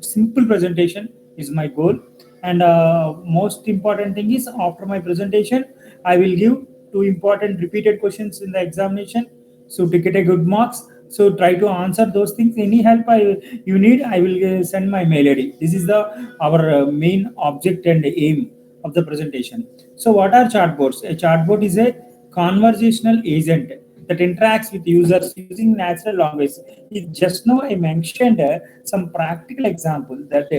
simple presentation is my goal. And most important thing is, after my presentation, I will give two important repeated questions in the examination, so to get a good marks. So try to answer those things. Any help you need, I will send my mail ID. This is the our main object and aim of the presentation. So what are chatbots? A chatbot is a conversational agent that interacts with users using natural language. Just now I mentioned some practical example that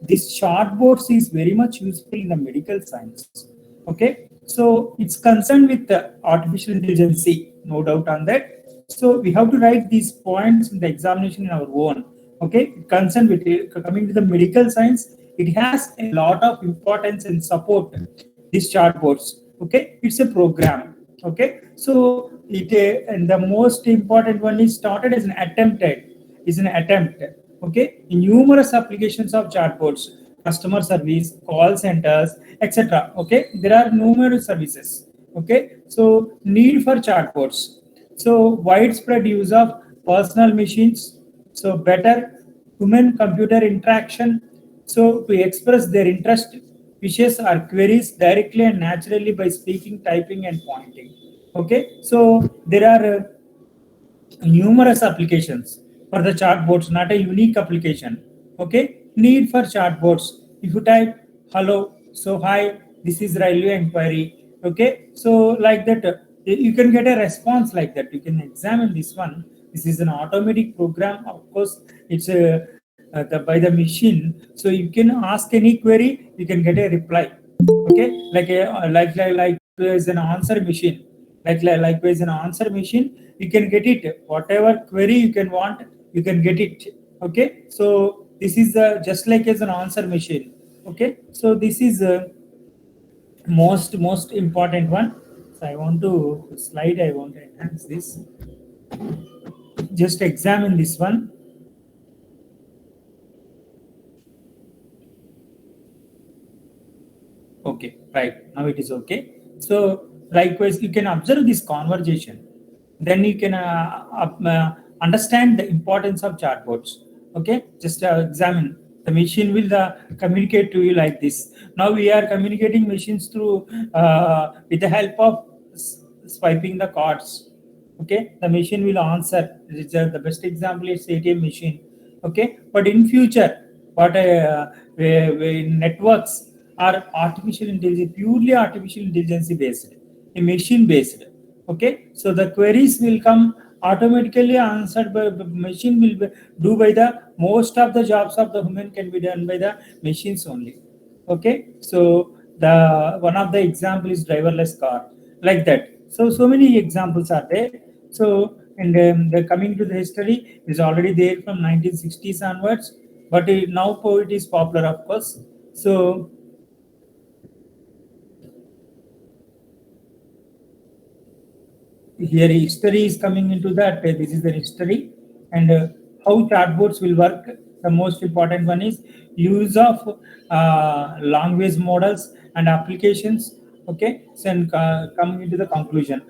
this chatbots is very much useful in the medical science. Okay, so it's concerned with the artificial intelligence, no doubt on that. So we have to write these points in the examination in our own. Okay, concerned with it, coming to the medical science, it has a lot of importance and support. These chatbots. Okay, it's a program. Okay, so it and the most important one is started as an attempt. Okay, in numerous applications of chatbots, customer service, call centers, etc. Okay, there are numerous services. Okay, so need for chatbots. So widespread use of personal machines. So better human computer interaction. So to express their interest, wishes, or queries directly and naturally by speaking, typing, and pointing. Okay, so there are numerous applications for the chatbots, not a unique application. Okay, need for chatbots. If you type hello, so hi, this is railway inquiry. Okay, so like that, you can get a response like that. You can examine this one. This is an automatic program. Of course, it's by the machine. So you can ask any query, you can get a reply. Okay, like is an answer machine. Likewise an answer machine, you can get it whatever query you can want, you can get it. Okay, so this is just like as an answer machine. Okay, so this is most important one. So I want to slide, I want to enhance this. Just examine this one. Okay, right, now it is okay. So likewise, you can observe this conversation, then you can understand the importance of chatbots. Okay, just examine. The machine will communicate to you like this. Now we are communicating machines through with the help of swiping the cards. Okay, the machine will answer. The best example is ATM machine. Okay, but in future, what networks are artificial intelligence, purely artificial intelligence based, a machine based. Okay, so the queries will come automatically answered by the machine, will do by the most of the jobs of the human can be done by the machines only. Okay, so the one of the example is driverless car, like that. So many examples are there. So and the coming to the history is already there from 1960s onwards, but now it is popular, of course. So here history is coming into that. This is the history, and how chatbots will work. The most important one is use of language models and applications. Okay, so coming into the conclusion,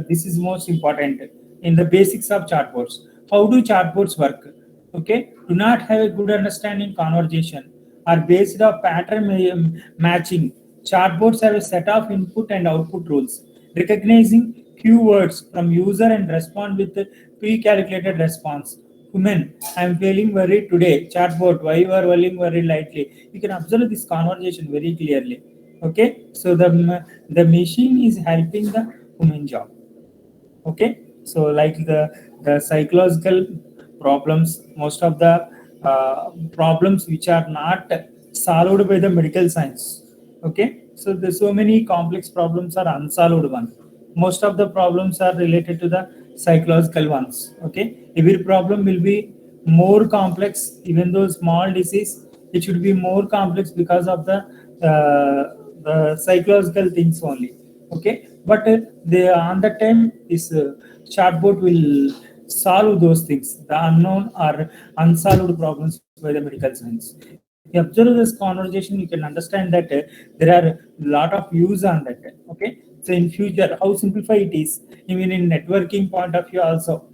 this is most important in the basics of chatbots. How do chatbots work? Okay, do not have a good understanding conversation, are based on pattern matching. Chatbots have a set of input and output rules, recognizing keywords from user and respond with a pre-calculated response. Human, I am feeling worried today. Chatbot, why you are feeling worried lightly? You can observe this conversation very clearly. Okay, so the machine is helping the human job. Okay, so like the psychological problems, most of the problems which are not solved by the medical science. Okay, so there's so many complex problems are unsolved one. Most of the problems are related to the psychological ones. Okay, every problem will be more complex. Even though small disease, it should be more complex because of the psychological things only. Okay, but they on the time this chatbot will solve those things, the unknown or unsolved problems by the medical science. If you observe this conversation, you can understand that there are a lot of use on that. Okay, so in future, how simplified it is, even in networking point of view also.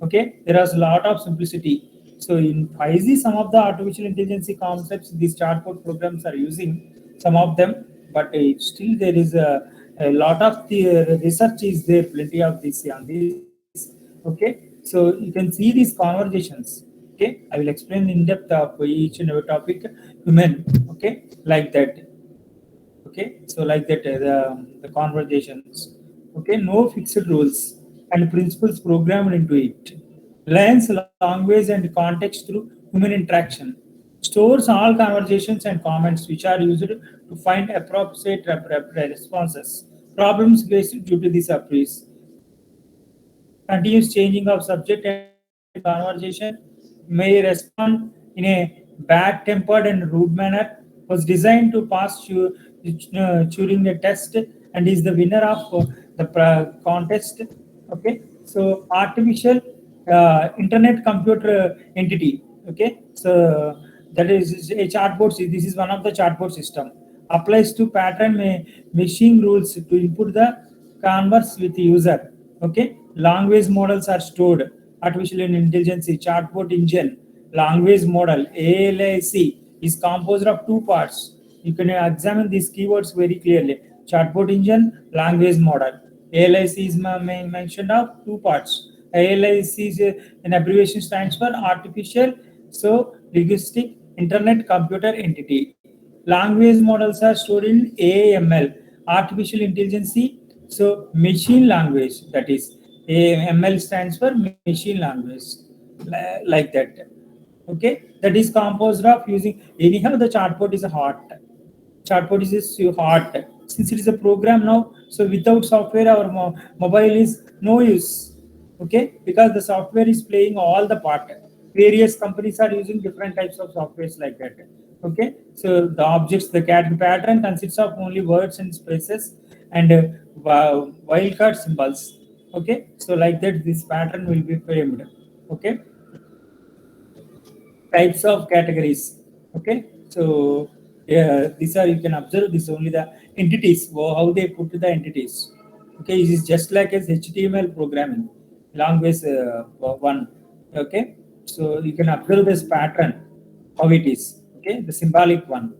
Okay, there is a lot of simplicity. So in 5G, some of the artificial intelligence concepts these chatbot programs are using, some of them, but still there is a lot of the research is there, plenty of this on this. Okay, so you can see these conversations. Okay, I will explain in depth of each and every topic. Human, okay, like that. Okay, so like that the conversations. Okay, no fixed rules and principles programmed into it. Learns language and context through human interaction. Stores all conversations and comments which are used to find appropriate responses. Problems faced due to this appraise. Continuous changing of subject and conversation, may respond in a bad tempered and rude manner, was designed to pass during the test and is the winner of the contest. Okay, so artificial internet computer entity. Okay, so that is a chatbot. This is one of the chatbot system. Applies to pattern machine rules to input the converse with the user. Okay, language models are stored. Artificial intelligence chatbot engine language model ALIC is composed of two parts. You can examine these keywords very clearly. Chatbot engine, language model. ALIC is mentioned of two parts. ALIC is an abbreviation stands for artificial, so linguistic internet computer entity. Language models are stored in AML, artificial intelligence. So machine language, that is AML stands for machine language, like that. Okay, that is composed of using anyhow the chatbot is a hot chatbot is so hot since it is a program now, so without software our mobile is no use. Okay, because the software is playing all the part. Various companies are using different types of softwares like that. Okay, so the objects, the cat pattern consists of only words and spaces and wildcard symbols. Okay, so like that this pattern will be framed. Okay, types of categories. Okay, so yeah, these are, you can observe this only the entities, how they put the entities. Okay, it is just like as HTML programming language one. Okay, so you can observe this pattern how it is. Okay, the symbolic one,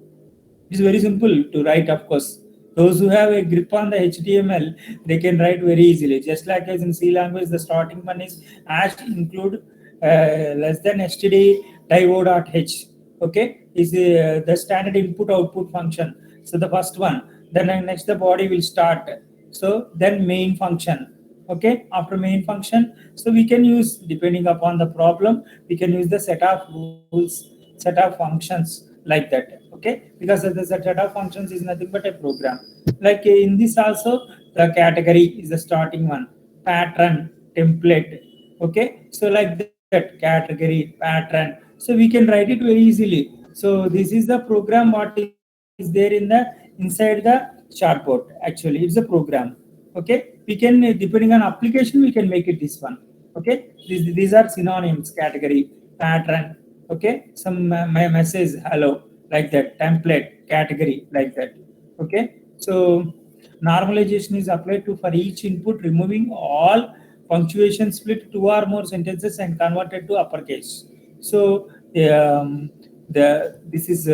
it's very simple to write, of course. Those who have a grip on the HTML, they can write very easily. Just like as in C language, the starting one is hash include less than std divo.h. Okay, is the standard input output function. So the first one, then next the body will start. So then main function. Okay, after main function, so we can use depending upon the problem, we can use the set of rules, set of functions like that. Okay, because the set of functions is nothing but a program. Like in this also, the category is the starting one, pattern, template. Okay, so like that, category, pattern, so we can write it very easily. So this is the program what is there in the inside the chatbot. Actually it's a program. Okay, we can depending on application we can make it this one. Okay, these are synonyms, category, pattern. Okay, some my message hello, like that, template, category, like that. Okay, so normalization is applied to for each input, removing all punctuation, split two or more sentences and converted to uppercase. So the this is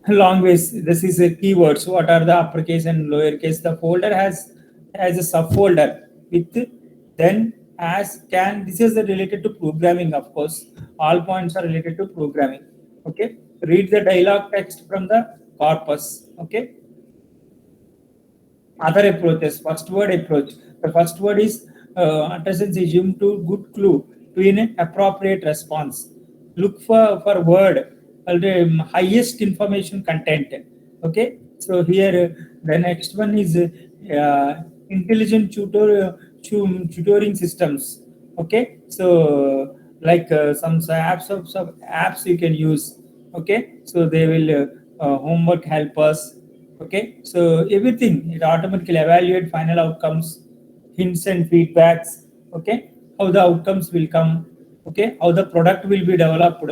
language, this is a keywords, what are the uppercase and lowercase. The folder has a subfolder with then as can, this is related to programming, of course all points are related to programming. Okay, read the dialog text from the corpus. Okay, other approaches, first word approach. The first word is antecedents assume to good clue to an appropriate response. Look for word highest information content. Okay, so here the next one is intelligent tutoring systems. Okay, so like some apps you can use. Okay, so they will homework help us. Okay, so everything it automatically evaluate final outcomes, hints and feedbacks. Okay, how the outcomes will come. Okay, how the product will be developed.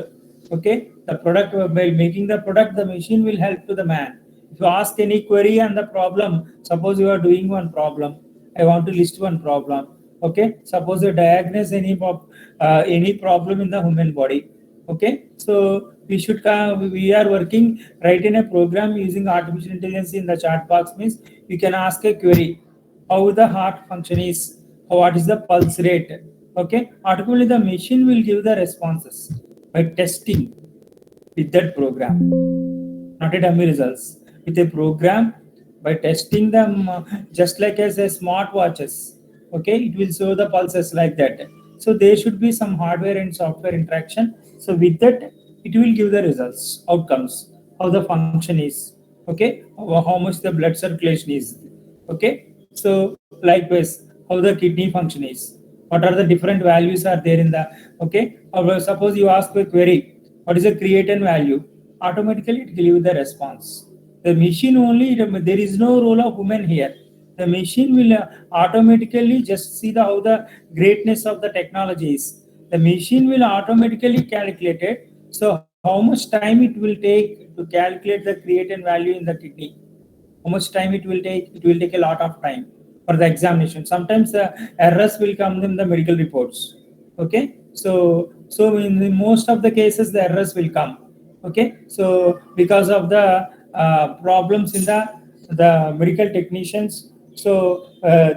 Okay, the product, by making the product, the machine will help to the man. If you ask any query and the problem, suppose you are doing one problem, I want to list one problem. Okay, suppose you diagnose any problem in the human body. Okay, so we are working right in a program using artificial intelligence in the chat box. Means you can ask a query, how the heart function is, what is the pulse rate. Okay, automatically the machine will give the responses by testing with that program, not a dummy results. With a program, by testing them, just like as a smartwatches. Okay, it will show the pulses like that. So there should be some hardware and software interaction. So with that, it will give the results, outcomes, how the function is. Okay, how much the blood circulation is. Okay, so likewise, how the kidney function is, what are the different values are there in the. Okay, or suppose you ask a query, what is the creatine value, automatically it will give the response. The machine only, there is no role of woman here. The machine will automatically just see the how the greatness of the technology is. The machine will automatically calculate it. So how much time it will take to calculate the creatine value in the kidney, how much time it will take, it will take a lot of time for the examination. Sometimes the errors will come in the medical reports. Okay, so in the most of the cases the errors will come. Okay, so because of the problems in the medical technicians, so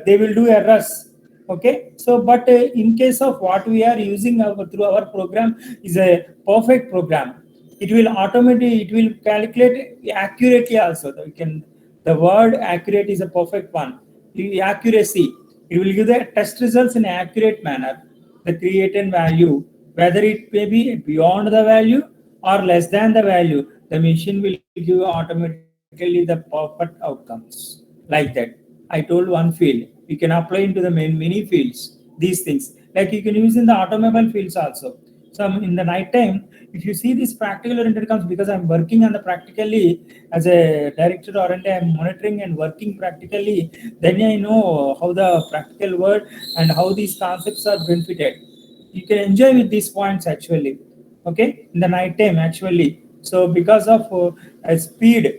they will do errors. Okay, so but in case of what we are using through our program is a perfect program. It will automatically, it will calculate accurately also. You can, the word accurate is a perfect one. Accuracy, it will give the test results in accurate manner. The created value, whether it may be beyond the value or less than the value, the machine will give automatically the perfect outcomes like that. I told one field, you can apply into the many fields these things. Like you can use in the automobile fields also. So in the night time, if you see this practical oriented comes, because I'm working on the practically as a director or I'm monitoring and working practically, then I know how the practical world and how these concepts are benefited. You can enjoy with these points actually. Okay, in the night time actually. So because of speed.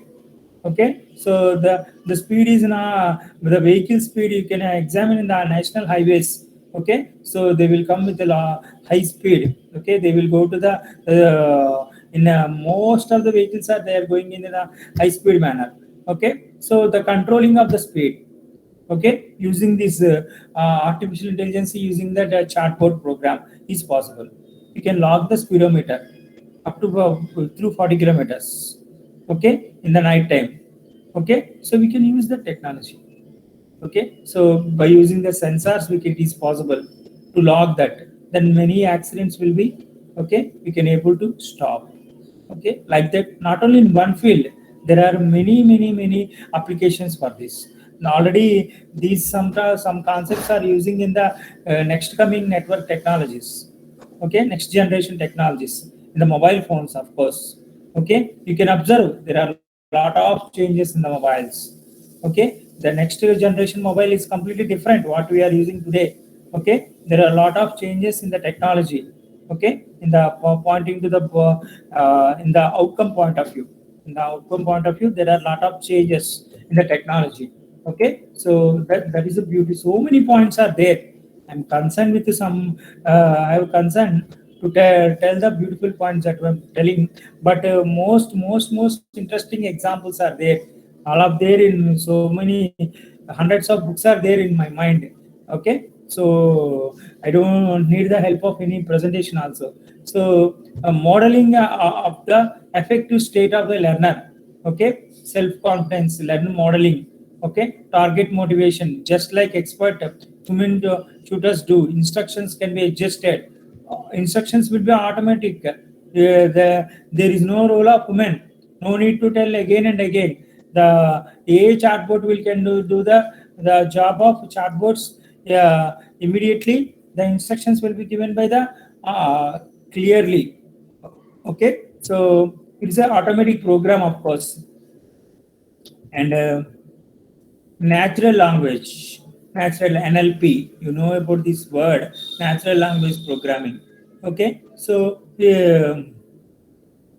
Okay, so the speed is in the vehicle speed you can examine in the national highways. Okay, so they will come with a high speed. Okay, they will go to the in most of the vehicles are they are going in a high speed manner. Okay, so the controlling of the speed, okay, using this artificial intelligence, using that chatbot program is possible. You can log the speedometer up to through 40 kilometers. Okay, in the night time. Okay, so we can use the technology. Okay, so by using the sensors it is possible to log that, then many accidents will be, okay, we can able to stop. Okay, like that, not only in one field, there are many applications for this. Now already these some concepts are using in the next coming network technologies. Okay, next generation technologies in the mobile phones, of course. Okay, you can observe there are a lot of changes in the mobiles. Okay, the next generation mobile is completely different what we are using today. Okay, there are a lot of changes in the technology. Okay, in the pointing to the in the outcome point of view. In the outcome point of view, there are a lot of changes in the technology. Okay, so that is a beauty. So many points are there. I'm concerned with some. I have concern to tell the beautiful points that I'm telling, but most interesting examples are there. All of there in so many hundreds of books are there in my mind. Okay, so I don't need the help of any presentation also. So modeling of the affective state of the learner. Okay, self confidence, learn modeling. Okay, target motivation, just like expert human tutors do, instructions can be adjusted. Instructions will be automatic. There is no role of women, no need to tell again and again. The AI chatbot will can do the job of chatbots. Yeah, immediately the instructions will be given by the clearly. Okay, so it's an automatic program, of course. And natural language, natural NLP, you know about this word, natural language programming. Okay, so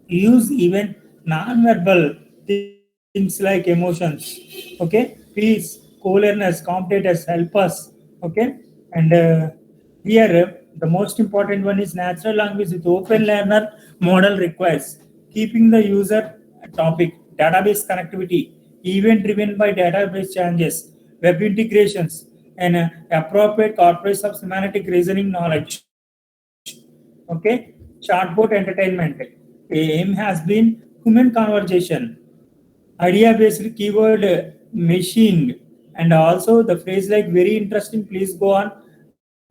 use even non-verbal things like emotions. Okay, peace, co-learners, commentators help us. Okay, And here, the most important one is natural language with open learner model requires keeping the user topic, database connectivity, event driven by database changes, web integrations, and appropriate corpus of semantic reasoning knowledge. Okay, chatbot entertainment. Aim has been human conversation, idea based keyword machine, and also the phrase like very interesting, please go on.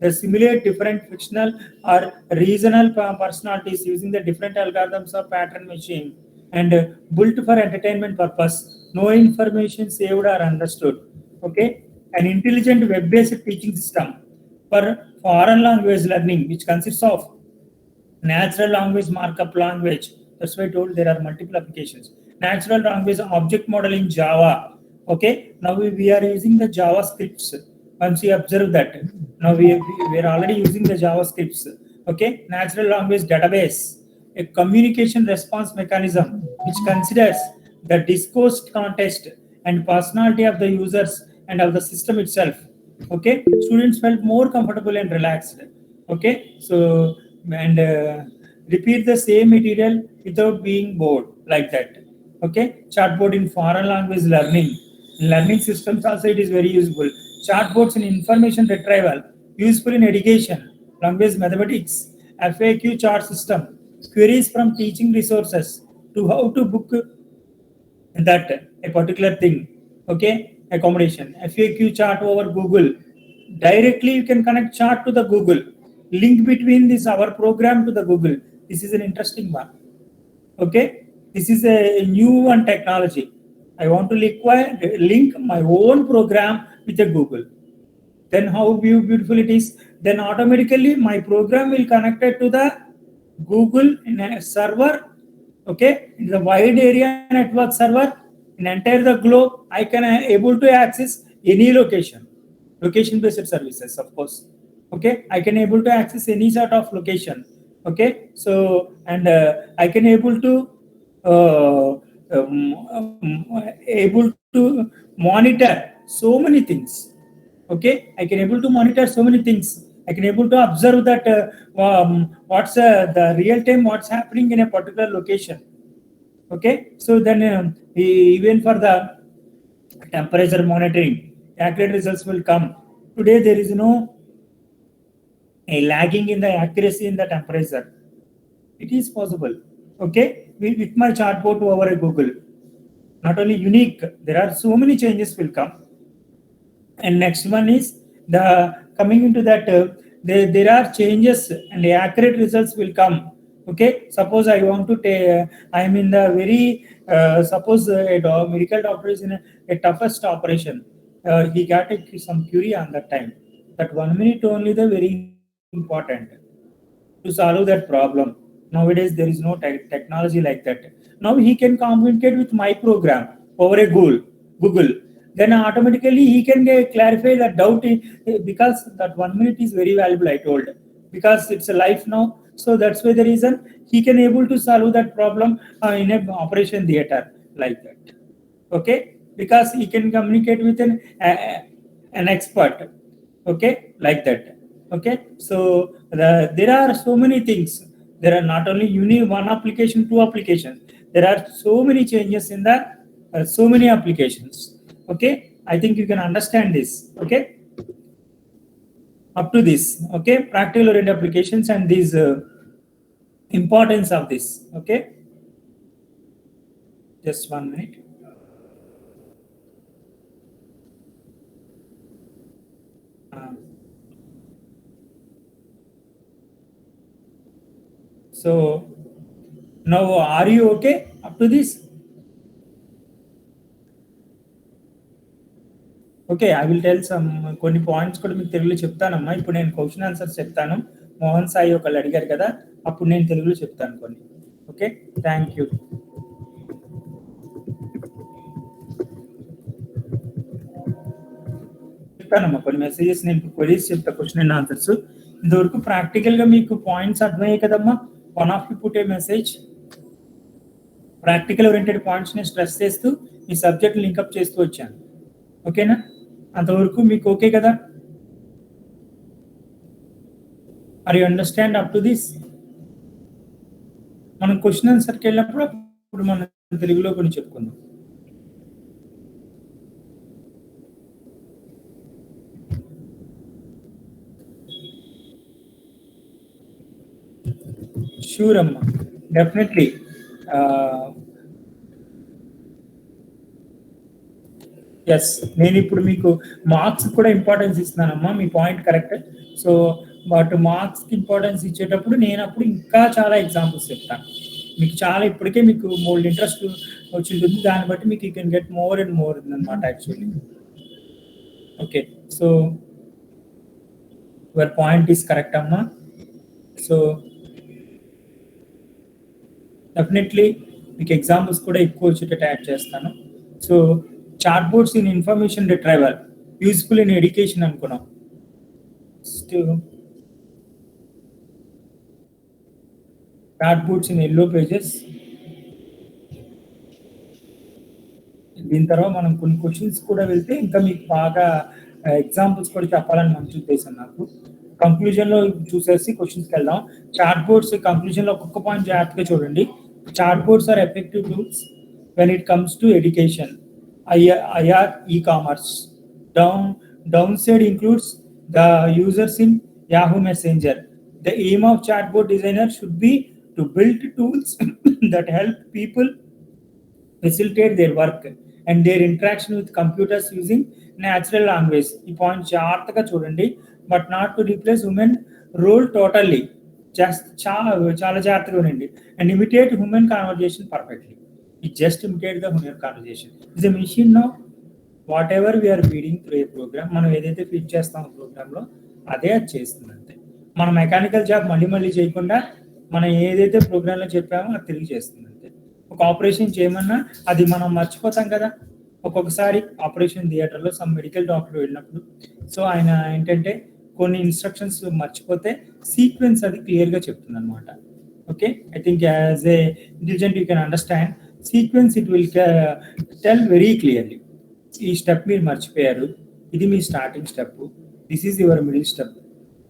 The simulate different fictional or regional personalities using the different algorithms or pattern machine, and built for entertainment purpose, no information saved or understood. Okay, an intelligent web based teaching system for foreign language learning, which consists of natural language markup language. That's why I told there are multiple applications. Natural language object model in Java. Okay, now we are using the JavaScripts. Once you observe that, now we are already using the JavaScripts. Okay, natural language database, a communication response mechanism which considers the discourse context and personality of the users and of the system itself. Okay, students felt more comfortable and relaxed. Okay, so and repeat the same material without being bored, like that. Okay, chatbot in foreign language learning systems also it is very useful. Chatbots in information retrieval, useful in education, language mathematics, FAQ chart system, queries from teaching resources to how to book that a particular thing. Okay, accommodation, FAQ chart over Google. Directly you can connect chart to the Google. Link between this our program to the Google. This is an interesting one. Okay, this is a new one technology. I want to link my own program with a Google. Then how beautiful it is. Then automatically my program will connect it to the Google in a server. Okay, in the wide area network server in entire the globe. I can able to access any location based services, of course. Okay, I can able to access any sort of location. Okay, so and I can able to able to monitor so many things. Okay, I can able to monitor so many things. I can able to observe that what's the real time what's happening in a particular location. Okay, so then even for the temperature monitoring, accurate results will come. Today there is no a lagging in the accuracy in the temperature. It is possible. Okay, with my chatbot over a Google. Not only unique, there are so many changes will come. And next one is the coming into that there are changes and the accurate results will come. Okay, suppose I want to take I am in the very suppose medical doctor is in a toughest operation. He got some query on that time. That 1 minute only the very important to solve that problem. Nowadays, there is no technology like that. Now he can communicate with my program over a Google. Then automatically he can clarify the doubt because that 1 minute is very valuable. I told because it's a life now. So that's why the reason he can able to solve that problem in an operation theater like that. Okay, because he can communicate with an expert. Okay, like that. Okay, so there are so many things. There are not only one application, two applications. There are so many changes in the so many applications. Okay, I think you can understand this. Okay, up to this. Okay, practical oriented applications and these importance of this. Okay, just 1 minute. So now are you okay up to this? Okay, I will tell some కొన్ని points కూడా మీకు తెలుగులో చెప్తానమ్మా. ఇప్పుడు నేను question answers చెప్తాను. మోహన్ సాయి ఒకళ్ళు అడిగారు కదా, అప్పుడు నేను తెలుగులో చెప్తాను కొన్ని. Okay, thank you. చెప్తానమ్మా కొన్ని మెసేజెస్, నేను క్వరీస్ చెప్తా, క్వశ్చన్ అండ్ ఆన్సర్స్. ఇంతవరకు ప్రాక్టికల్గా మీకు పాయింట్స్ అర్థమయ్యాయి కదమ్మా. One of you put a message. Practical oriented పాయింట్స్ని స్ట్రెస్ చేస్తూ మీ సబ్జెక్ట్ లింకప్ చేస్తూ వచ్చాను. ఓకేనా, అంతవరకు మీకు ఓకే కదా? Are you understand up to this? మనం క్వశ్చన్ ఆన్సర్కి వెళ్ళినప్పుడు అప్పుడు మనం తెలుగులో కొన్ని చెప్పుకుందాం. షూర్ అమ్మా, డెఫినెట్లీ. ఎస్, నేను ఇప్పుడు మీకు మార్క్స్ కూడా ఇంపార్టెన్స్ ఇస్తున్నానమ్మా, మీ పాయింట్ కరెక్ట్. సో బట్ మార్క్స్కి ఇంపార్టెన్స్ ఇచ్చేటప్పుడు నేను అప్పుడు ఇంకా చాలా ఎగ్జాంపుల్స్ చెప్తాను మీకు. చాలా ఇప్పటికే మీకు మోల్డ్ ఇంట్రెస్ట్ వచ్చి ఉంటుంది, దాన్ని బట్టి మీకు you can get more and more అనమాట actually. Okay, so your point is correct అమ్మా. సో డెఫినెట్లీ మీకు ఎగ్జాంపుల్స్ కూడా ఎక్కువ వచ్చేటట్టు యాడ్ చేస్తాను. So chat boards in information retrieval useful in education అనుకున్నాం. Chat boards in yellow pages. దీని తర్వాత మనం కొన్ని క్వశ్చన్స్ కూడా వెళ్తే ఇంకా మీకు బాగా ఎగ్జాంపుల్స్ కూడా చెప్పాలని మంచి ఉద్దేశం నాకు. కంక్లూజన్లో చూసేసి క్వశ్చన్స్కి వెళ్దాం. చాట్ బోర్డ్స్ కంక్లూజన్లో ఒక్కొక్క పాయింట్ జాగ్రత్తగా చూడండి. Chatbots are effective tools when it comes to education, IR, e-commerce. Downside includes the users in Yahoo Messenger. The aim of chatbot designer should be to build tools that help people facilitate their work and their interaction with computers using natural language. ఈ point జాగ్రత్తగా చూడండి. But not to replace human role totally. చాలా జాగ్రత్తగా ఉండండి. And imitate human conversation perfectly. It just imitate the human conversation. It's a machine now. Whatever we are feeding through a program, మనం ఏదైతే feed చేస్తామో ప్రోగ్రామ్లో అదే అది చేస్తుంది అంతే. మన మెకానికల్ జాబ్ మళ్ళీ మళ్ళీ చేయకుండా మనం ఏదైతే ప్రోగ్రాంలో చెప్పామో అది తిరిగి చేస్తుంది అంతే. ఒక ఆపరేషన్ చేయమన్నా అది మనం మర్చిపోతాం కదా. ఒక్కొక్కసారి ఆపరేషన్ థియేటర్లో సమ్ మెడికల్ డాక్టర్ వెళ్ళినప్పుడు సో ఆయన ఏంటంటే కొన్ని ఇన్స్ట్రక్షన్స్ మర్చిపోతే సీక్వెన్స్ అది క్లియర్గా చెప్తుంది అనమాట. Okay, I think as a intelligent you can understand sequence. It will tell very clearly. ఈ స్టెప్ మీరు మర్చిపోయారు, ఇది మీ starting step, this is your middle step.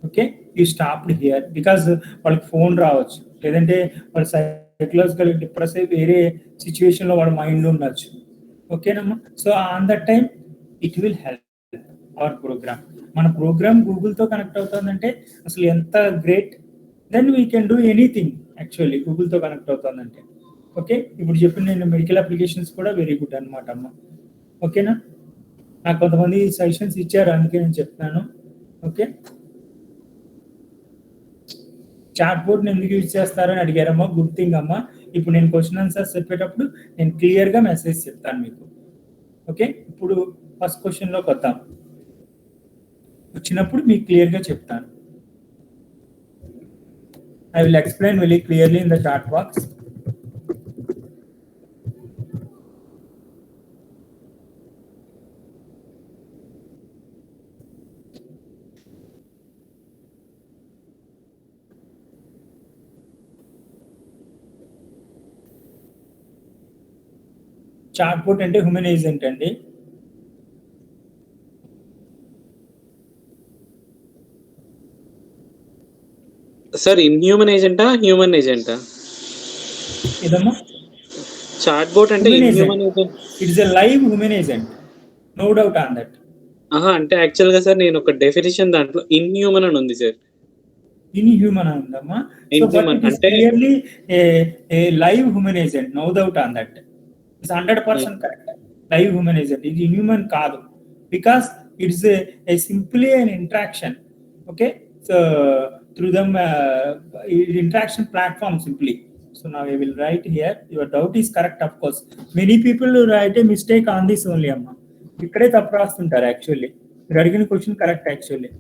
Okay, you stopped here because వాళ్ళకి ఫోన్ రావచ్చు, లేదంటే వాళ్ళు సైకలాజికల్ డిప్రెస్ అయ్యి వేరే సిచ్యువేషన్లో వాళ్ళ మైండ్ ఉండొచ్చు. ఓకేనమ్మా, so on that time it will help our program. మన ప్రోగ్రామ్ గూగుల్తో కనెక్ట్ అవుతుందంటే అసలు ఎంత great. Then we can do anything actually గూగుల్తో కనెక్ట్ అవుతుందంటే. ఓకే, ఇప్పుడు చెప్పిన నేను మెడికల్ అప్లికేషన్స్ కూడా వెరీ గుడ్ అనమాట అమ్మ. ఓకేనా, నాకు కొంతమంది సజెషన్స్ ఇచ్చారు అందుకే నేను చెప్తాను. ఓకే, చాట్ బోర్డ్ని ఎందుకు యూజ్ చేస్తారని అడిగారమ్మా. గుడ్ థింగ్ అమ్మా. ఇప్పుడు నేను క్వశ్చన్ ఆన్సర్స్ చెప్పేటప్పుడు నేను క్లియర్గా మెసేజ్ చెప్తాను మీకు. ఓకే, ఇప్పుడు ఫస్ట్ క్వశ్చన్లోకి వద్దాం. వచ్చినప్పుడు మీకు క్లియర్గా చెప్తాను. I will explain very clearly in the chat box. Chatbot అంటే హ్యూమన్ ఏజెంట్ అండి. సార్ ఇన్హ్యూమన్ ఏజెంటా హ్యూమన్ ఏజెంటా? ఇదమ్మా చాట్ బోట్ అంటే inhuman agent. It's a live human agent, no doubt on that. అంటే యాక్చువల్ గా సార్ నేను ఒక డెఫినేషన్ దాంట్లో ఇన్హ్యూమన్ అని ఉంది సార్. ఇన్హ్యూమన్ అని ఉందమ్మా. So but it is clearly a live human agent, no doubt on that. It's 100% correct. Live human agent, ఇది ఇన్హ్యూమన్ కాదు. Because it's a simply an interaction. Okay, so through them interaction platform simply. So now I will write here. Your doubt is correct, of course. Many people write a mistake on this only amma. Ikkade tappu rastuntaru actually. You adigina question correct actually.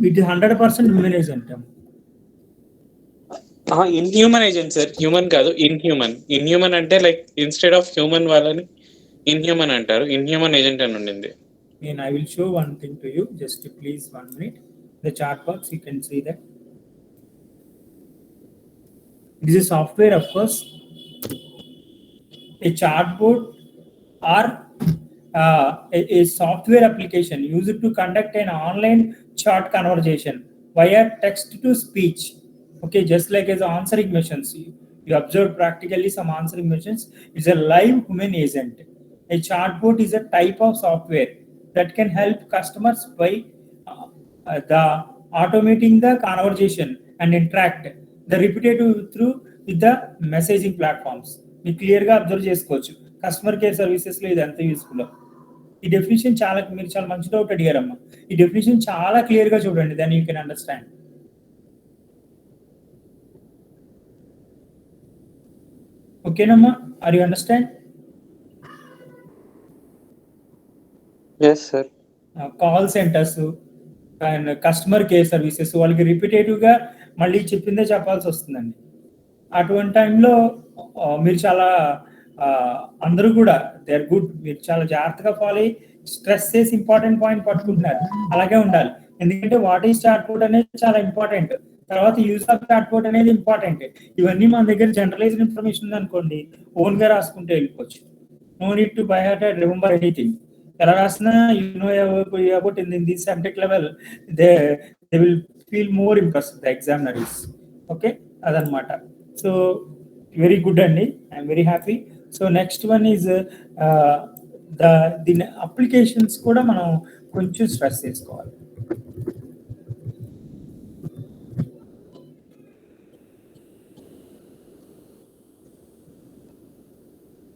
It is 100% human agent. Inhuman agent sir, human కాదు inhuman. Inhuman అంటే like instead of human వాళ్ళని inhuman అంటారు. Inhuman agent అని ఉండింది. And I will show one thing to you. Just please 1 minute. The chat box, you can see that. It is a software, of course. A chatbot or a software application used to conduct an online short conversation via text to speech. Okay, just like as answering machines, you observe practically some answering machines is a live human agent. A chatbot is a type of software that can help customers by uh, the automating the conversation and interact the repetitive through with the messaging platforms. మీరు క్లియర్గా observe చేసుకోవచ్చు customer care సర్వీసెస్లో ఇది ఎంత useful. ఈ definition చాలా మీరు చాలా మంచి డౌట్ అడిగారమ్మా. ఈ డెఫినేషన్ చాలా క్లియర్గా చూడండి, దెన్ యూ కెన్ అండర్స్టాండ్. ఓకేనమ్మా, are you understand? Yes, sir. Call centres and customer care services వాళ్ళకి రిపిటేటివ్గా మళ్ళీ చెప్పిందే చెప్పాల్సి వస్తుందండి. అటువంటి టైంలో మీరు చాలా అందరూ కూడా దే ఆర్ గుడ్, మీరు చాలా జాగ్రత్తగా ఫాలో అయ్యి స్ట్రెస్ చేసి ఇంపార్టెంట్ పాయింట్ పట్టుకుంటున్నారు. అలాగే ఉండాలి, ఎందుకంటే వాట్ ఈస్ చాట్బోట్ అనేది చాలా ఇంపార్టెంట్. తర్వాత యూజ్ ఆఫ్ చాట్బోట్ అనేది ఇంపార్టెంట్. ఇవన్నీ మన దగ్గర జనరలైజ్డ్ ఇన్ఫర్మేషన్ ఉందనుకోండి, ఓన్గా రాసుకుంటే వెళ్ళిపోవచ్చు. No need to by heart and remember anything. ఎలా రాసినా you know about in this subject level, they will feel more impress the examiners. Okay, అదనమాట. సో వెరీ గుడ్ అండి, I'm very happy. So next one is దీని applications కూడా మనం కొంచెం stress చేసుకోవాలి.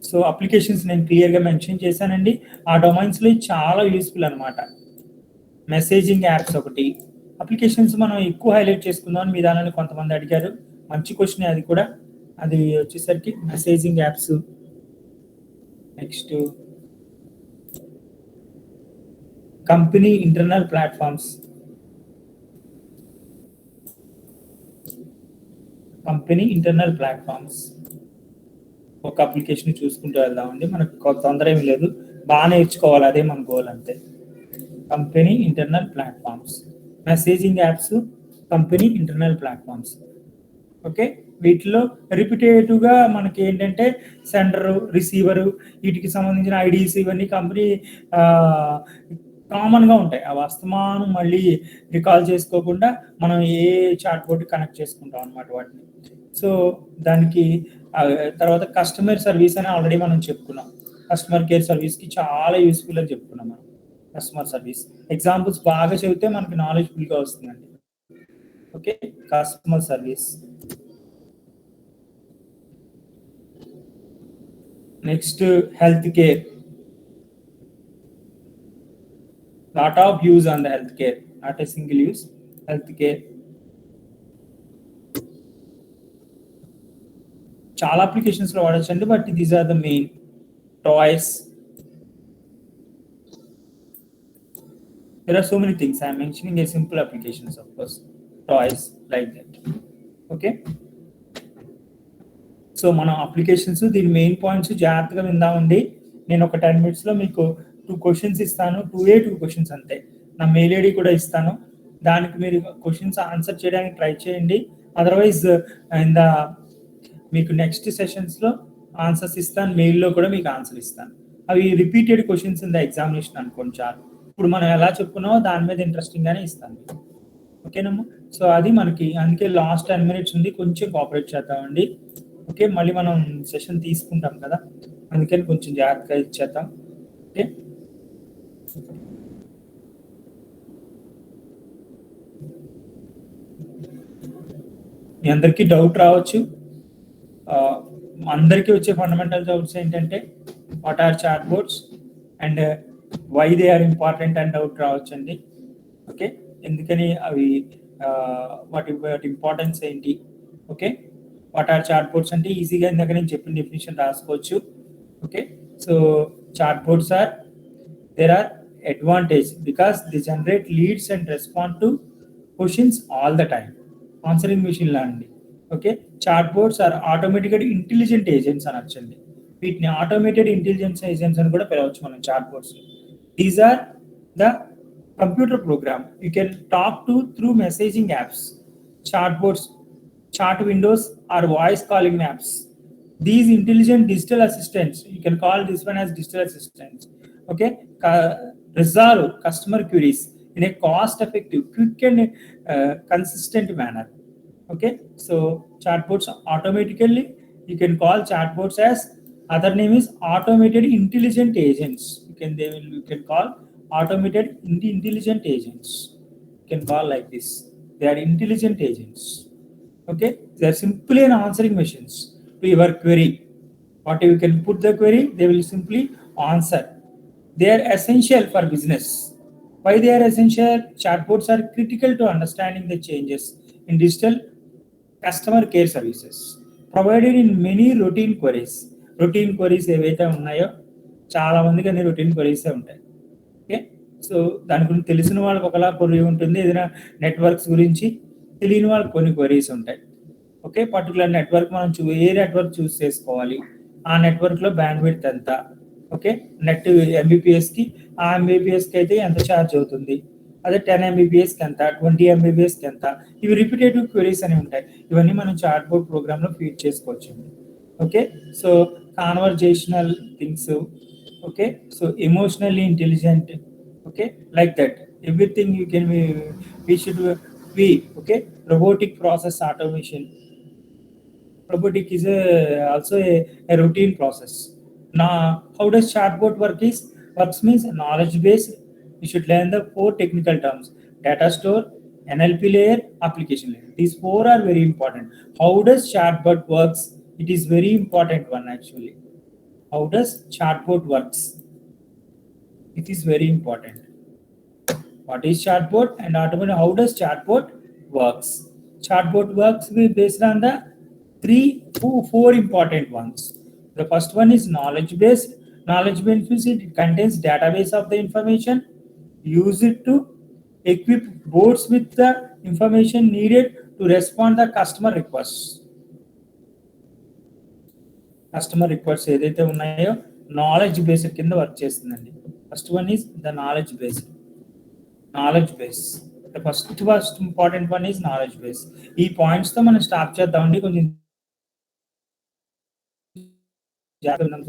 So applications నేను క్లియర్గా మెన్షన్ చేశానండి. ఆ డొమైన్స్లో చాలా యూస్ఫుల్ అనమాట. మెసేజింగ్ యాప్స్ ఒకటి, అప్లికేషన్స్ మనం ఎక్కువ హైలైట్ చేసుకుందాం అని మీ దానిలో కొంతమంది అడిగారు. మంచి క్వశ్చన్ అది కూడా. అది వచ్చేసరికి messaging apps. Next company internal platforms. Company internal platforms ఒక అప్లికేషన్ చూసుకుంటూ వెళ్దామండి. మనకు తొందర ఏమి లేదు, బాగా నేర్చుకోవాలి, అదే మన గోల్ అంతే. Company internal platforms, messaging apps, company internal platforms. Okay, వీటిలో రిపిటేటివ్గా మనకి ఏంటంటే సెండరు, రిసీవరు, వీటికి సంబంధించిన ఐడీస్ ఇవన్నీ కంపెనీ కామన్గా ఉంటాయి. ఆ వస్తమానం మళ్ళీ రికాల్ చేసుకోకుండా మనం ఏ చాట్ బోర్డ్ కనెక్ట్ చేసుకుంటాం అనమాట వాటిని. సో దానికి తర్వాత కస్టమర్ సర్వీస్ అని ఆల్రెడీ మనం చెప్పుకున్నాం. కస్టమర్ కేర్ సర్వీస్కి చాలా యూస్ఫుల్ అని చెప్పుకున్నాం మనం. కస్టమర్ సర్వీస్ ఎగ్జాంపుల్స్ బాగా చెబితే మనకి నాలెడ్జ్ఫుల్గా వస్తుందండి. Okay, customer service. Next health care. lot of use on the healthcare, not a single use. Healthcare చాలా అప్లికేషన్స్ లో వాడచ్చండి, but these are the main. Toys, there are so many things. I am mentioning a simple applications, of course. Toys like that. Okay, so మన applications దీని main points జాగ్రత్తగా విందామండి. నేను ఒక 10 minutes మీకు 2 questions ఇస్తాను. 2 questions అంతే. నా మెయిల్ ఐడి కూడా ఇస్తాను, దానికి మీరు క్వశ్చన్స్ ఆన్సర్ చేయడానికి ట్రై చేయండి. అదర్వైజ్ మీకు నెక్స్ట్ సెషన్స్లో ఆన్సర్స్ ఇస్తాను, మెయిల్లో కూడా మీకు ఆన్సర్ ఇస్తాను. అవి repeated questions in the examination అనుకోండి చాలు. ఇప్పుడు మనం ఎలా చెప్పుకున్నామో దాని మీద ఇంట్రెస్టింగ్గానే ఇస్తాను. ఓకేనమ్మా, సో అది మనకి అందుకే లాస్ట్ 10 minutes ఉంది, కొంచెం కోఆపరేట్ చేద్దామండి. ఓకే, మళ్ళీ మనం సెషన్ తీసుకుంటాం కదా, అందుకని కొంచెం జాగ్రత్తగా ఇచ్చేద్దాం. ఓకే, మీ అందరికీ డౌట్ రావచ్చు. అందరికీ వచ్చే ఫండమెంటల్ డౌట్స్ ఏంటంటే what are chatbots and why they are important అని డౌట్ రావచ్చు అండి. ఓకే, ఎందుకని అవి వాటి ఇంపార్టెన్స్ ఏంటి. Okay, what are chatbots అంటే ఈజీగా ఇందాక నేను చెప్పిన డెఫినేషన్ రాసుకోవచ్చు. Okay, so chat boards are there are advantage because they generate leads and respond to questions all the time. Answering machine learning. Okay, chatbots are automated intelligent agents అనొచ్చండి. వీటిని automated intelligence agents అని కూడా పిలవచ్చు మనం chatbots. These are the computer program you can talk to through messaging apps. Chatbots, chat windows or voice calling apps. These intelligent digital assistants, you can call this one as digital assistants. Okay, resolve customer queries in a cost effective, quick and consistent manner. Okay, so chatbots automatically, you can call chatbots as, other name is automated intelligent agents. You can call automated intelligent agents. You can call like this. They are intelligent agents. Okay, they are simply an answering machines to your query. What you can put the query, they will simply answer. They are essential for business. Why they are essential? Chatbots are critical to understanding the changes in digital customer care services provided in many routine queries. Routine queries ఏవైతే ఉన్నాయో, చాలా మందికి అన్ని routine క్వరీసే ఉంటాయి. Okay, so దాని గురించి తెలిసిన వాళ్ళకి ఒకలా క్వరీ ఉంటుంది, ఏదైనా నెట్వర్క్స్ గురించి తెలియని వాళ్ళకి కొన్ని క్వరీస్ ఉంటాయి. ఓకే, పర్టికులర్ నెట్వర్క్ మనం ఏ నెట్వర్క్ చూస్ చేసుకోవాలి, ఆ నెట్వర్క్లో బ్యాండ్ విడ్త్ ఎంత, ఓకే, నెట్ ఎంబీపీఎస్కి, ఆ ఎంబీపీఎస్కి అయితే ఎంత ఛార్జ్ అవుతుంది, అదే 10 ఎంబీబీఎస్కి ఎంత, 20 ఎంబీబీఎస్కి ఎంత, ఇవి రిపిటేటివ్ క్వరీస్ అని ఉంటాయి. ఇవన్నీ మనం చాట్ బోర్డ్ ప్రోగ్రామ్లో ఫీడ్ చేసుకోవచ్చు. Okay, so conversational things, okay, so emotionally intelligent, okay, like that everything you can we should be, okay, robotic process automation. Robotic is also a routine process. Now how does chatbot works means knowledge based. You should learn the four technical terms: data store, NLP layer, application layer. These four are very important. How does chatbot works? It is very important one actually. How does chatbot works? It is very important. What is chatbot and automatically how does chatbot works? Chatbot works based on the four important ones. The first one is knowledge based. Knowledge based means it contains database of the information. Use it to equip bots with the information needed to respond the customer requests. Customer requires ఏదైతే ఉన్నాయో knowledge based కింద work చేస్తుందండి. First one is the knowledge based. Knowledge base, the first important one is knowledge base. ఈ పాయింట్స్తో మనం start చేద్దామండి. కొంచెం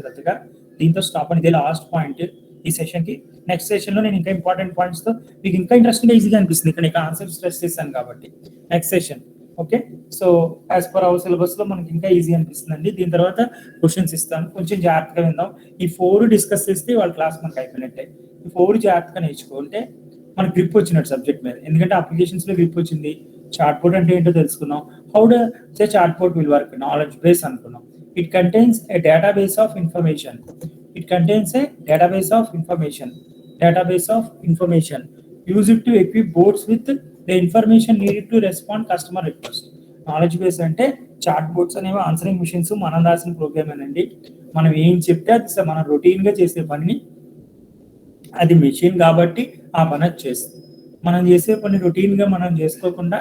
శ్రద్ధగా దీంతో స్టాప్ అని, ఇదే లాస్ట్ పాయింట్ ఈ సెషన్కి. నెక్స్ట్ సెషన్లో నేను ఇంకా ఇంపార్టెంట్ పాయింట్స్తో మీకు ఇంకా ఇంట్రెస్టింగ్గా ఈజీగా అనిపిస్తుంది. ఇక్కడ ఆన్సర్ స్ట్రెస్ చేశాను కాబట్టి next session. Okay, so as per our సిలబస్లో మనకి ఇంకా ఈజీ అనిపిస్తుంది అండి. దీని తర్వాత క్వశ్చన్స్ ఇస్తాను, కొంచెం జాగ్రత్తగా విందాం. ఈ ఫోర్ డిస్కస్ చేస్తే వాళ్ళ క్లాస్ మనకు అయిపోయినట్టే. ఈ ఫోర్ జాగ్రత్తగా నేర్చుకుంటే మనకు గ్రిప్ వచ్చినట్టు సబ్జెక్ట్ మీద. ఎందుకంటే అప్లికేషన్స్లో గ్రిప్ వచ్చింది. చాట్బోట్ అంటే ఏంటో తెలుసుకున్నాం. How do say chatbot will work, knowledge base అనుకున్నాం. It contains a database of information. It contains a database of information. Database of information. Use it to equip bots with the information needed to respond customer request. Knowledge base అంటే chat boats అనేవి answering machines, మనం రాసిన programme అండి. మనం ఏం చెప్తే అది మనం రొటీన్గా చేసే పనిని, అది మెషిన్ కాబట్టి ఆ పని చేస్తుంది. మనం చేసే పని రొటీన్గా మనం చేసుకోకుండా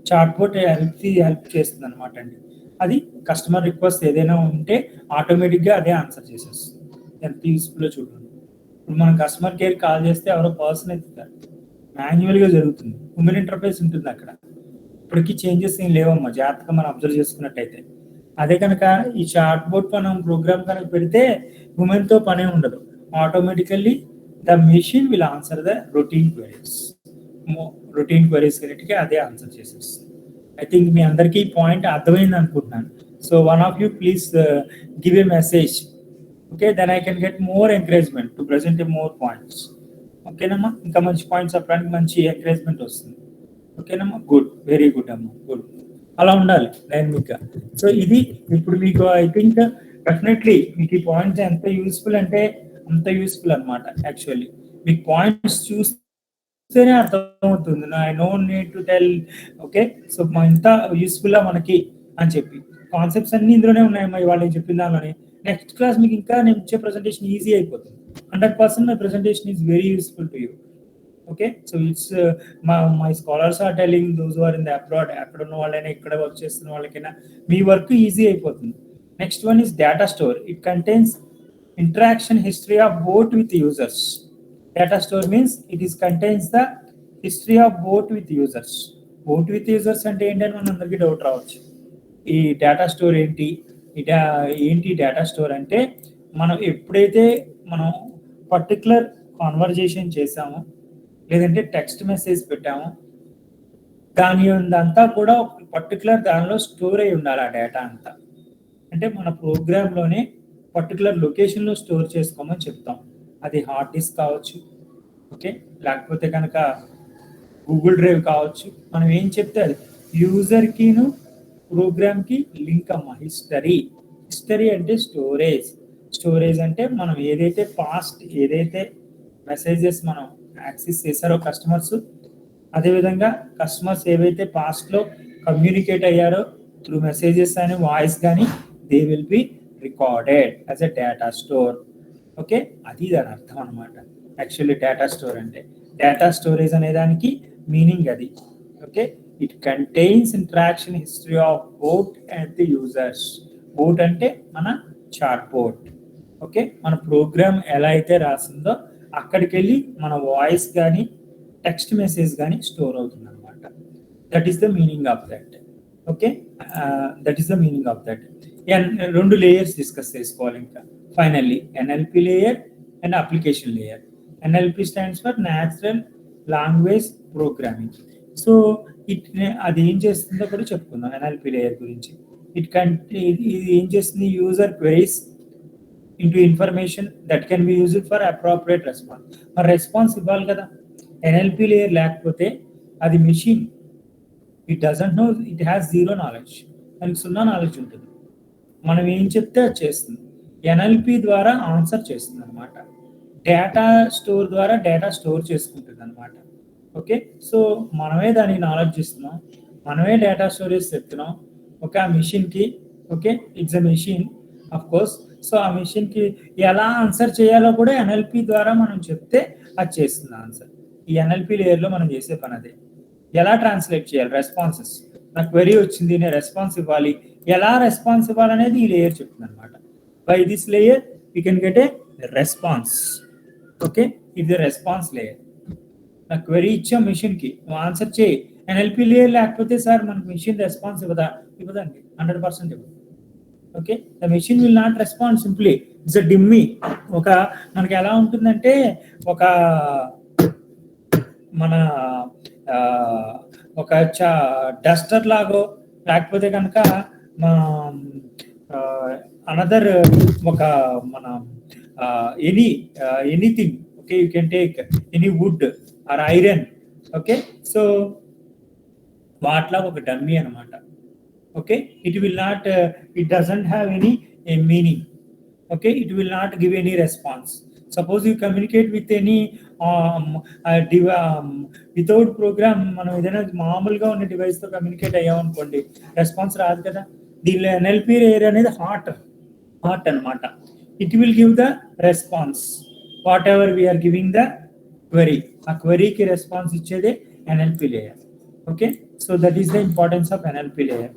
చాట్ బోట్ హెల్ప్ చేస్తుంది అనమాట అండి. అది కస్టమర్ రిక్వెస్ట్ ఏదైనా ఉంటే ఆటోమేటిక్గా అదే ఆన్సర్ చేసేస్తుంది. ఎంత యూస్ఫుల్లో చూడండి. ఇప్పుడు మనం కస్టమర్ కేర్ కాల్ చేస్తే ఎవరో పర్సన్ ఎత్తుతారు, మాన్యువల్గా జరుగుతుంది. హ్యూమన్ ఇంటర్ఫేస్ ఉంటుంది అక్కడ. ఇప్పటికీ చేంజెస్ ఏం లేవమ్మా, జాగ్రత్తగా మనం అబ్జర్వ్ చేసుకున్నట్టయితే. అదే కనుక ఈ చాట్ బోట్ మనం ప్రోగ్రామ్ కనుక పెడితే హ్యూమన్తో పనే ఉండదు. Automatically the machine will answer the routine queries. Routine queries అన్నిటికీ అదే ఆన్సర్ చేసేస్తుంది. ఐ థింక్ మీ అందరికీ ఈ పాయింట్ అర్థమైంది అనుకుంటున్నాను. So one of you please give a message. Okay, then I can get more encouragement to present more points. ఓకేనమ్మా, ఇంకా మంచి పాయింట్స్ చెప్పడానికి మంచి ఎంకరేజ్మెంట్ వస్తుంది. ఓకేనమ్మా, గుడ్, వెరీ గుడ్ అమ్మా, గుడ్. అలా ఉండాలి డైనమిక్గా. సో ఇది ఇప్పుడు మీకు ఐ థింక్ డెఫినెట్లీ మీకు ఈ పాయింట్స్ ఎంత యూస్ఫుల్ అంటే అంత యూస్ఫుల్ అనమాట. యాక్చువల్లీ మీకు పాయింట్స్ చూస్తేనే అర్థమవుతుంది. I know need to tell. Okay, so ఇంత యూస్ఫుల్గా మనకి అని చెప్పి కాన్సెప్ట్స్ అన్ని ఇందులోనే ఉన్నాయమ్మా ఇవాళ నేను చెప్పిన దానిలోనే. నెక్స్ట్ క్లాస్ మీకు ఇంకా నేను ఇచ్చే ప్రెజెంటేషన్ ఈజీ అయిపోతుంది. 100% my presentation is very useful to you. Okay, so it's my scholars are telling those are in the abroad, అక్కడ ఉన్న వాళ్ళైనా ఇక్కడ వర్క్ చేస్తున్న వాళ్ళకైనా మీ వర్క్ ఈజీ అయిపోతుంది. Next one is data store. It contains interaction history of bot with users. Data store means it is contains the history of bot with users. Bot with users అంటే ఏంటని మన అందరికీ doubt రావచ్చు. ఈ data store ఏంటి, ఏంటి data store అంటే మనం ఎప్పుడైతే మనం పర్టికులర్ కాన్వర్జేషన్ చేసామో, లేదంటే టెక్స్ట్ మెసేజ్ పెట్టాము, దాని అంతా కూడా ఒక పర్టికులర్ దానిలో స్టోర్ అయి ఉండాలి ఆ డేటా అంతా. అంటే మన ప్రోగ్రాంలోనే పర్టికులర్ లొకేషన్లో స్టోర్ చేసుకోమని చెప్తాం. అది హార్డ్ డిస్క్ కావచ్చు, ఓకే, లేకపోతే కనుక గూగుల్ డ్రైవ్ కావచ్చు. మనం ఏం చెప్తే అది యూజర్కిను ప్రోగ్రామ్కి లింక్ అమ్మ. హిస్టరీ, హిస్టరీ అంటే స్టోరేజ్. స్టోరేజ్ అంటే మనం ఏదైతే పాస్ట్, ఏదైతే మెసేజెస్ మనం యాక్సెస్ చేశారో కస్టమర్స్, అదేవిధంగా కస్టమర్స్ ఏవైతే పాస్ట్లో కమ్యూనికేట్ అయ్యారో త్రూ మెసేజెస్ అని వాయిస్ కానీ, they will be recorded as a data store. Okay, అది దాని అర్థం అనమాట. యాక్చువల్లీ డేటా స్టోర్ అంటే, డేటా స్టోరేజ్ అనే దానికి మీనింగ్ అది. Okay, it contains interaction history of boat and the users. Boat అంటే మన చాట్ బోట్. ఓకే, మన ప్రోగ్రామ్ ఎలా అయితే రాసిందో అక్కడికి వెళ్ళి మన వాయిస్ కానీ టెక్స్ట్ మెసేజ్ కానీ స్టోర్ అవుతుంది అనమాట. That is the meaning of that. Okay, that is the meaning of that. రెండు లేయర్స్ డిస్కస్ చేసుకోవాలి ఇంకా finally, NLP layer and application layer. NLP stands for natural language programming. So అది ఏం చేస్తుందో కూడా చెప్పుకుందాం ఎన్ఎల్పి లేయర్ గురించి. ఇది ఏం చేస్తుంది, user queries into information that can be used for appropriate response. మరి రెస్పాన్స్ ఇవ్వాలి కదా. ఎన్ఎల్పి లేయర్ లేకపోతే అది machine, it doesn't know, it has zero knowledge, దానికి సున్నా నాలెడ్జ్ ఉంటుంది. మనం ఏం చెప్తే అది చేస్తుంది. ఎన్ఎల్పి ద్వారా ఆన్సర్ చేస్తుంది అనమాట. డేటా స్టోర్ ద్వారా డేటా స్టోర్ చేసుకుంటుంది అనమాట. ఓకే, సో మనమే దానికి నాలెడ్జ్ ఇస్తున్నాం, మనమే డేటా స్టోరేజ్ చెప్తున్నాం. ఓకే, ఆ మిషన్కి. Okay, it's a machine of course. So ఆ మిషన్కి ఎలా ఆన్సర్ చేయాలో కూడా ఎన్ఎల్పి ద్వారా మనం చెప్తే అది చేస్తుంది ఆన్సర్. ఈ ఎన్ఎల్పి లేయర్లో మనం చేసే పని అదే. ఎలా ట్రాన్స్లేట్ చేయాలి రెస్పాన్సెస్. నాకు క్వెరీ వచ్చింది, నేను రెస్పాన్స్ ఇవ్వాలి, ఎలా రెస్పాన్స్ ఇవ్వాలనేది ఈ లేయర్ చెప్తుంది అనమాట. By this layer you can get a response. Okay, ఇది రెస్పాన్స్ లేయర్. నాకు క్వెరీ ఇచ్చాం మిషన్కి, నువ్వు ఆన్సర్ చేయి. ఎన్ఎల్పి లేయర్ లేకపోతే సార్ మనకు మిషన్ రెస్పాన్స్ ఇవ్వదండి, 100% ఇవ్వదు. Okay, the machine will not respond simply, it's a dummy. ఒక మనకి ఎలా ఉంటుందంటే, ఒక మన ఒక డస్టర్ లాగో, లేకపోతే కనుక అనదర్ ఒక మన anything. Okay, you can take any wood or iron. Okay, so వాట్లా ఒక డమ్మీ అనమాట. Okay, it will not it doesn't have any meaning. Okay, it will not give any response. Suppose you communicate with any without program, మనం ఏదైనా మామూలుగా ఉన్న డివైస్తో communicate అయ్యామనుకోండి, response రాదు కదా. దీనిలో ఎన్ఎల్పి లేయర్ అనేది హార్ట్ అనమాట. It will give the response whatever we are giving the query. ఆ క్వెరీకి రెస్పాన్స్ ఇచ్చేదే NLP layer. Okay, so that is the importance of NLP layer.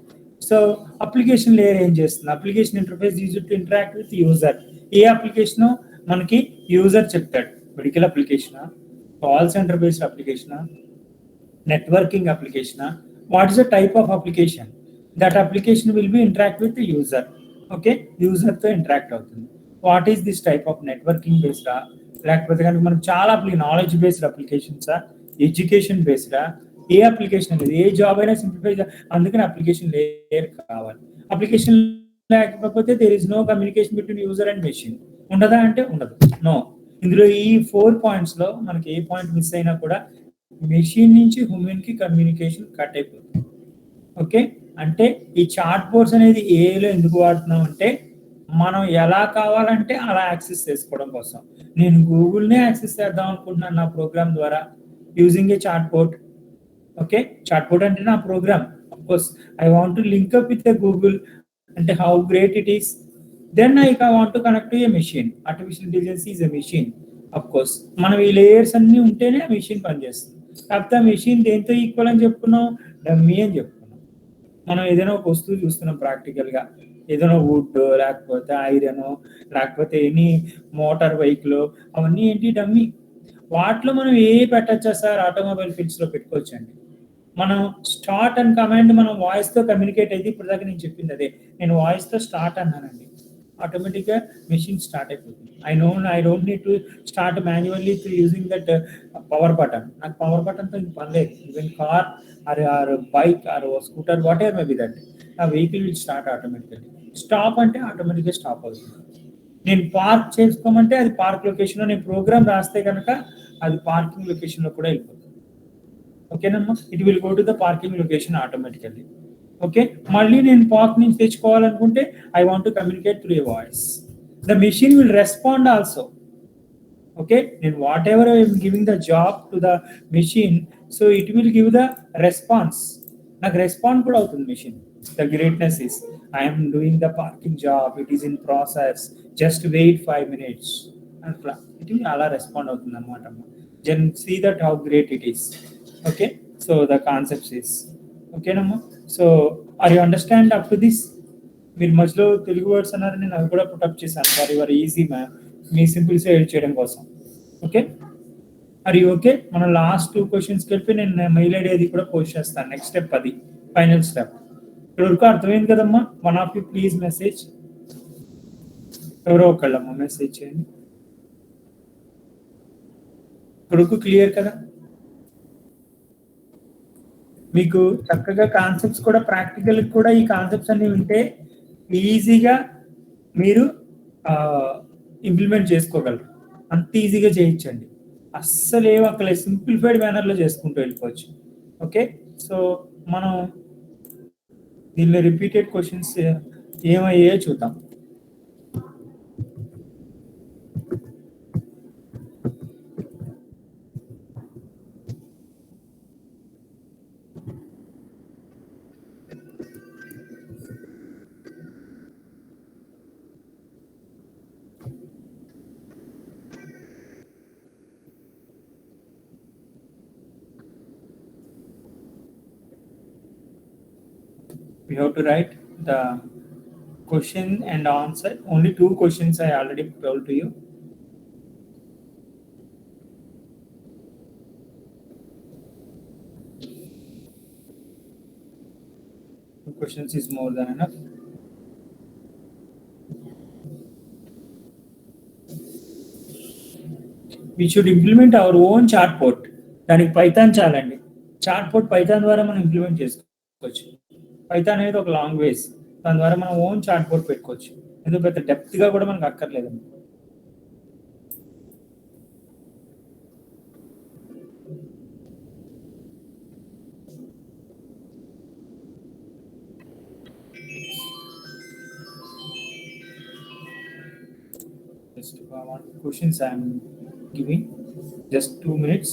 So application layer ఏం చేస్తుంది, application interface used to interact with user. ఏ application మనకి user చెప్తాడు, medical అప్లికేషనా, call centre based అప్లికేషనా, నెట్వర్కింగ్ అప్లికేషనా, what is the type of application. That application will B interact with user. Okay, యూజర్తో interact అవుతుంది. What is this type of networking బేస్డా, లేకపోతే కనుక మనకు చాలా నాలెడ్జ్ బేస్డ్ అప్లికేషన్సా, ఎడ్యుకేషన్ బేస్డా, ఏ అప్లికేషన్ అనేది, ఏ జాబ్ అయినా సింప్లిఫై. అందుకని అప్లికేషన్ లేయర్ కావాలి. అప్లికేషన్ లేకపోతే there is no communication between user and machine. ఉండదా అంటే ఉండదు, నో. ఇందులో ఈ 4 పాయింట్స్లో మనకి ఏ పాయింట్ మిస్ అయినా కూడా మెషిన్ నుంచి హ్యూమన్ కి కమ్యూనికేషన్ కట్ అయిపోతుంది. ఓకే, అంటే ఈ చాట్ బోర్డ్స్ అనేది ఏలో ఎందుకు వాడుతున్నాం అంటే, మనం ఎలా కావాలంటే అలా యాక్సెస్ చేసుకోవడం కోసం. నేను గూగుల్నే యాక్సెస్ చేద్దాం అనుకుంటున్నాను నా ప్రోగ్రామ్ ద్వారా, using a chat board. Okay, chat board అంటే నా program. Of course I want to link up with Google, అంటే how great it is. Then I want to connect to a machine. Artificial intelligence is a machine. Of course మనం ఈ layers అన్ని ఉంటేనే ఆ machine పనిచేస్తుంది. కాకపోతే ఆ machine దేంతో ఈక్వల్ అని చెప్పుకున్నాం, డమ్మీ అని చెప్పుకున్నాం. మనం ఏదైనా ఒక వస్తువు చూస్తున్నాం ప్రాక్టికల్గా, ఏదైనా వుడ్, లేకపోతే ఐరన్, లేకపోతే ఎనీ మోటార్ వెహికల్, అవన్నీ ఏంటి, డమ్మీ. వాటిలో మనం ఏ పెట్టచ్చా సార్, ఆటోమొబైల్ ఫీల్డ్స్లో పెట్టుకోవచ్చండి. మనం స్టార్ట్ అండ్ కమాండ్ మనం వాయిస్తో కమ్యూనికేట్ అయితే, ఇప్పుడు దాకా నేను చెప్పింది అదే. నేను వాయిస్తో స్టార్ట్ అన్నానండి, ఆటోమేటిక్గా మెషిన్ స్టార్ట్ అయిపోతుంది. I don't need to start manually to using that power button. నాకు పవర్ బటన్తో ఇంక పని లేదు. Even car or bike or scooter whatever may be that, ఆ vehicle will start automatically. Stop అంటే ఆటోమేటిక్గా స్టాప్ అవుతుంది. నేను పార్క్ చేసుకోమంటే అది పార్క్ లొకేషన్లో, నేను ప్రోగ్రామ్ రాస్తే కనుక అది పార్కింగ్ లొకేషన్లో కూడా వెళ్ళిపోతుంది. ఓకేనమ్మా, it will go to the parking location automatically. Okay, మళ్ళీ నేను పార్క్ నుంచి తెచ్చుకోవాలనుకుంటే I want to communicate through a voice. The machine will respond also. Okay, then whatever I am giving the job to the machine, so it will give the response. నాకు respond కూడా అవుతుంది machine. The greatness is I am doing the parking job, it is in process, just wait 5 minutes అట్లా it అలా respond అవుతుంది అనమాట. Then see that how great it is. Okay, so the concepts is ఓకేనమ్మా. So are you understand up to this? మీరు మధ్యలో Telugu words అన్నారు, నేను అవి కూడా పుటప్ చేశాను for your easy ma'am, me సింపుల్స్ edit చేయడం కోసం. ఓకే, అది ఓకే. మనం లాస్ట్ 2 క్వశ్చన్స్కి వెళ్ళి నేను మెయిల్ ఐడి అది కూడా పోస్ట్ చేస్తాను. నెక్స్ట్ స్టెప్ అది ఫైనల్ స్టెప్. ఇక్కడ వరకు అర్థమైంది కదమ్మా? One of you please message, ఎవరో ఒకళ్ళమ్మా మెసేజ్ చేయండి. ఇక్కడకు క్లియర్ కదా? మీకు చక్కగా కాన్సెప్ట్స్ కూడా ప్రాక్టికల్ కూడా ఈ కాన్సెప్ట్స్ అన్ని ఉంటే ఈజీగా మీరు ఇంప్లిమెంట్ చేసుకోగలరు. అంత ఈజీగా చేయించండి, అస్సలు ఏం అక్కడ సింప్లిఫైడ్ మేనర్లో చేసుకుంటూ వెళ్ళిపోవచ్చు. ఓకే, సో మనం దీనిలో రిపీటెడ్ క్వశ్చన్స్ ఏమయ్యాయో చూద్దాం. We have to write the question and answer. Only 2 questions I already told to you. Two questions is more than enough. We should implement our own chatbot. దానికి Python చాలండి. Chatbot Python ద్వారా మనం implement చేసుకోవచ్చు. Python అనేది ఒక language, దాని ద్వారా మనం ఓన్ చాట్బోట్ పెట్టుకోవచ్చు. ఎందుకు పెద్ద డెప్త్గా కూడా మనకు అక్కర్లేదండి. Just one questions I am giving. Just 2 minutes.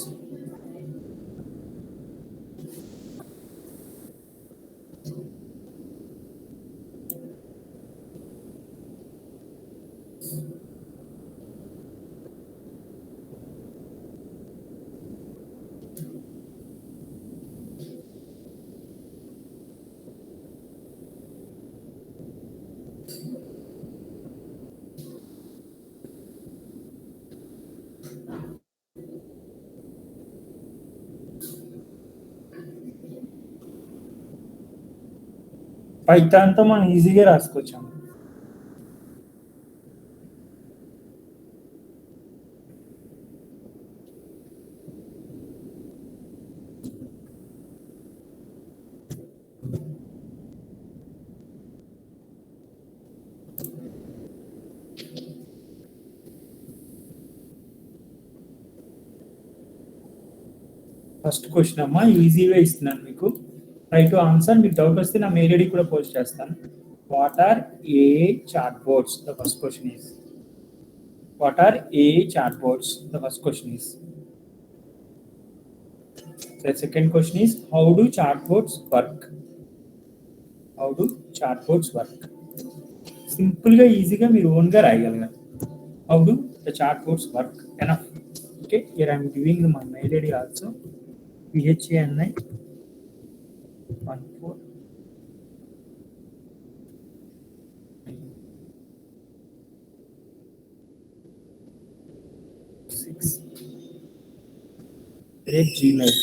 పైథాన్తో మనం ఈజీగా రాసుకోవచ్చాము. ఫస్ట్ క్వశ్చన్ అమ్మా, ఈజీగా ఇస్తున్నాను మీకు, ట్రై టు ఆన్సర్. మీకు డౌట్ వస్తే నా మెయిల్ ఐడి కూడా పోస్ట్ చేస్తాను. What are a chatbots? The first question is what are a chatbots? The first question is. The second question is how do chatbots work? How do chatbots work? సింపుల్గా ఈజీగా మీరు ఓన్గా రాయగలగాలి. How do the chatbots work? Enough. Okay, here I am giving my mail ID also. PHANI 14 6 @gmail.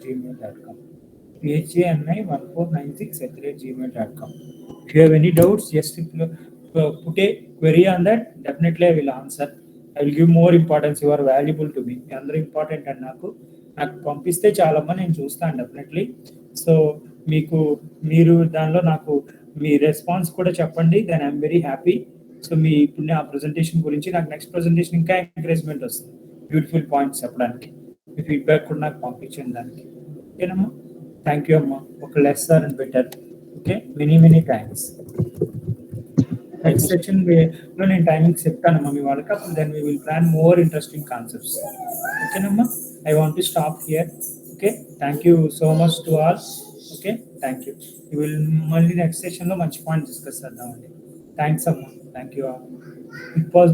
gmail.com. phani1496@gmail.com. If you have any doubts, just put a query on that. Definitely, I will answer. I will give more importance. You are valuable to me. మీ అందరూ important అండి నాకు పంపిస్తే చాలమ్మా, నేను చూస్తాను definitely. So మీకు మీరు దానిలో నాకు మీ రెస్పాన్స్ కూడా చెప్పండి, then I'm very happy. So మీ ఇప్పుడు ఆ ప్రజెంటేషన్ గురించి నాకు నెక్స్ట్ ప్రజెంటేషన్ ఇంకా ఎంకరేజ్మెంట్ వస్తుంది, బ్యూటిఫుల్ పాయింట్స్ చెప్పడానికి. మీ ఫీడ్బ్యాక్ కూడా నాకు పంపించండి దానికి. ఓకేనమ్మా, థ్యాంక్ యూ అమ్మా. ఒక less or and better. Okay, many many thanks. Thank next you sir. సెక్షన్లో నేను టైమింగ్స్ చెప్తానమ్మా మీ వాళ్ళకి, అప్పుడు then we will plan more interesting concepts. ఓకేనమ్మా, I want to stop here. Okay, thank you so much to all. Okay, thank you. You will మళ్ళీ next సెషన్లో మంచి పాయింట్ డిస్కస్ చేద్దామండి. థ్యాంక్స్ అమ్మా, thank you all. It was